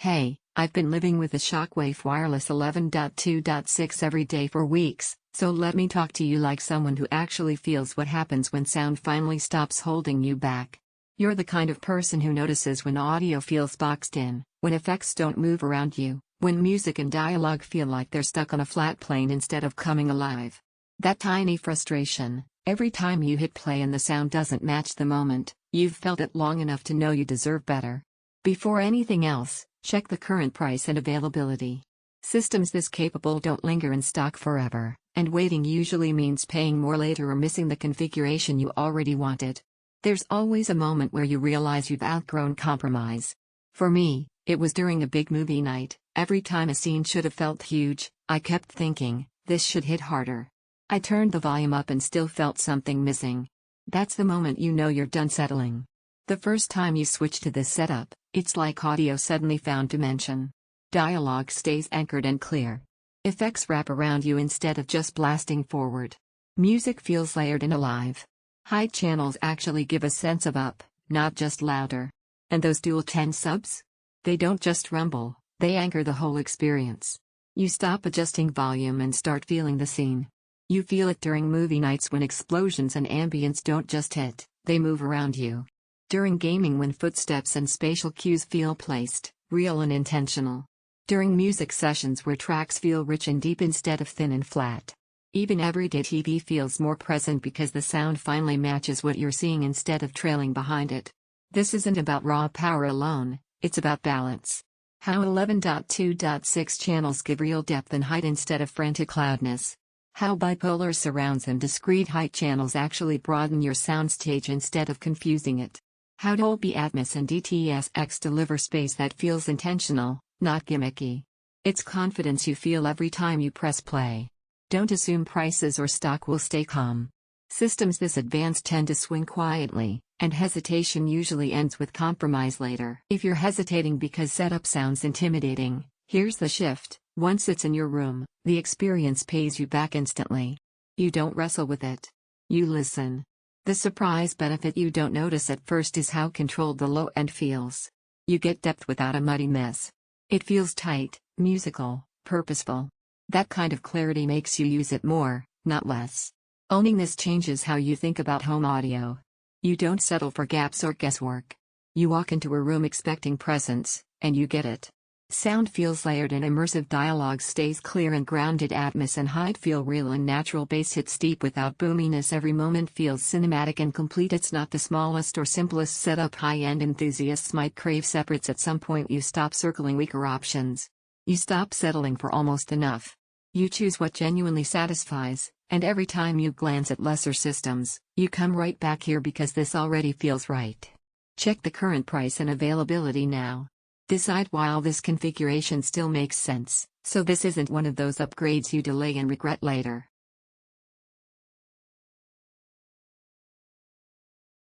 Hey, I've been living with the Shockwafe Wireless 11.2.6 every day for weeks, so let me talk to you like someone who actually feels what happens when sound finally stops holding you back. You're the kind of person who notices when audio feels boxed in, when effects don't move around you, when music and dialogue feel like they're stuck on a flat plane instead of coming alive. That tiny frustration, every time you hit play and the sound doesn't match the moment, you've felt it long enough to know you deserve better. Before anything else, check the current price and availability. Systems this capable don't linger in stock forever, and waiting usually means paying more later or missing the configuration you already wanted. There's always a moment where you realize you've outgrown compromise. For me, it was during a big movie night. Every time a scene should have felt huge, I kept thinking, this should hit harder. I turned the volume up and still felt something missing. That's the moment you know you're done settling. The first time you switch to this setup, it's like audio suddenly found dimension. Dialogue stays anchored and clear. Effects wrap around you instead of just blasting forward. Music feels layered and alive. High channels actually give a sense of up, not just louder. And those dual 10 subs? They don't just rumble, they anchor the whole experience. You stop adjusting volume and start feeling the scene. You feel it during movie nights when explosions and ambience don't just hit, they move around you. During gaming when footsteps and spatial cues feel placed, real and intentional. During music sessions where tracks feel rich and deep instead of thin and flat. Even everyday TV feels more present because the sound finally matches what you're seeing instead of trailing behind it. This isn't about raw power alone, it's about balance. How 11.2.6 channels give real depth and height instead of frantic loudness. How bipolar surrounds and discrete height channels actually broaden your soundstage instead of confusing it. How Dolby Atmos and DTS deliver space that feels intentional, not gimmicky. It's confidence you feel every time you press play. Don't assume prices or stock will stay calm. Systems this advanced tend to swing quietly, and hesitation usually ends with compromise later. If you're hesitating because setup sounds intimidating, here's the shift. Once it's in your room, the experience pays you back instantly. You don't wrestle with it. You listen. The surprise benefit you don't notice at first is how controlled the low end feels. You get depth without a muddy mess. It feels tight, musical, purposeful. That kind of clarity makes you use it more, not less. Owning this changes how you think about home audio. You don't settle for gaps or guesswork. You walk into a room expecting presence, and you get it. Sound feels layered and immersive, dialogue stays clear and grounded, atmos and height feel real and natural, bass hits deep without boominess, every moment feels cinematic and complete. It's not the smallest or simplest setup high-end enthusiasts might crave separates. At some point you stop circling weaker options. You stop settling for almost enough. You choose what genuinely satisfies, and every time you glance at lesser systems, you come right back here because this already feels right. Check the current price and availability now. Decide while this configuration still makes sense, so this isn't one of those upgrades you delay and regret later.